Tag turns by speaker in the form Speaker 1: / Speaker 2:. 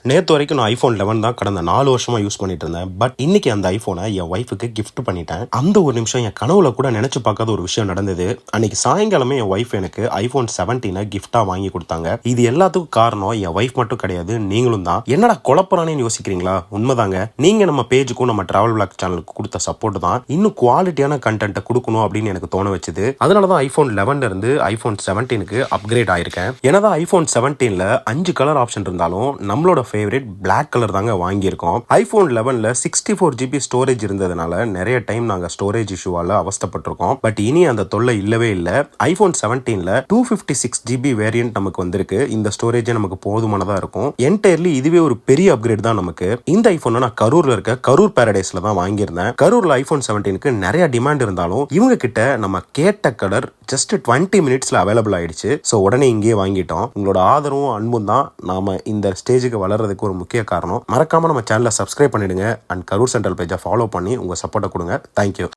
Speaker 1: நேற்று வரைக்கும் நான் ஐஃபோன் 11 தான் கடந்த 4 வருஷமா யூஸ் பண்ணிட்டு இருந்தேன். பட் இன்னைக்கு அந்த ஐஃபோனை என் ஒய்ஃபுக்கு கிஃப்ட் பண்ணிட்டேன். அந்த ஒரு நிமிஷம் என் கனவுல கூட நினைச்சு பார்க்காத ஒரு விஷயம் நடந்தது. அன்னைக்கு சாயங்காலமே என் ஒய்ஃப் எனக்கு ஐஃபோன் 17 கிஃப்டா வாங்கி கொடுத்தாங்க. இது எல்லாத்துக்கும் காரணம் என் ஒய்ஃப் மட்டும் கிடையாது, நீங்களும் தான். என்னடா குழப்பறானேன்னு யோசிக்கிறீங்களா? உண்மைதாங்க. நீங்க நம்ம பேஜுக்கும் நம்ம டிராவல் பிளாக் சேனலுக்கு கொடுத்த சப்போர்ட் தான் இன்னும் குவாலிட்டியான கண்டென்ட்டை கொடுக்கணும் அப்படின்னு எனக்கு தோண வச்சுது. அதனாலதான் ஐஃபோன் 11 இருந்து ஐஃபோன் 17 அப்கிரேட் ஆயிருக்கேன். என்னதான் ஐஃபோன் 17ல 5 கலர் ஆப்ஷன் இருந்தாலும் நம்மளோட ஃபேவரட் பிளாக் கலர் தாங்க வாங்கியிருக்கோம். ஐபோன் 11ல 64 GB ஸ்டோரேஜ் இருந்ததுனால நிறைய டைம் நாங்க ஸ்டோரேஜ் இஷ்யூவால அவஸ்தப்பட்டிருக்கோம். பட் இனி அந்த தொல்லை இல்லவே இல்லை. ஐபோன் 17ல 256 GB வேரியன்ட் நமக்கு வந்திருக்கு. இந்த ஸ்டோரேஜே நமக்கு போதுமானதா இருக்கும். என்டையர்லி இதுவே ஒரு பெரிய அப்கிரேட் தான் நமக்கு. இந்த ஐபோனை நான் கரூர்ல இருக்க கரூர் பாரடைஸ்ல தான் வாங்கியிருந்தேன். கரூர்ல ஐபோன் 17க்கு நிறைய டிமாண்ட் இருந்தாலும் இவங்க கிட்ட நம்ம கேட்ட கலர் ஜஸ்ட் 20 மினிட்ஸ்ல அவைலபிள் ஆயிடுச்சு. ஸோ உடனே இங்கேயே வாங்கிட்டோம். உங்களோட ஆதரவும் அன்பும் தான் நாம இந்த ஸ்டேஜுக்கு வளர்றதுக்கு ஒரு முக்கிய காரணம். மறக்காம நம்ம சேனலை சப்ஸ்கிரைப் பண்ணிடுங்க அண்ட் கரூர் சென்ட்ரல் பேஜை ஃபாலோ பண்ணி உங்க சப்போர்ட்டை கொடுங்க. தேங்க்யூ.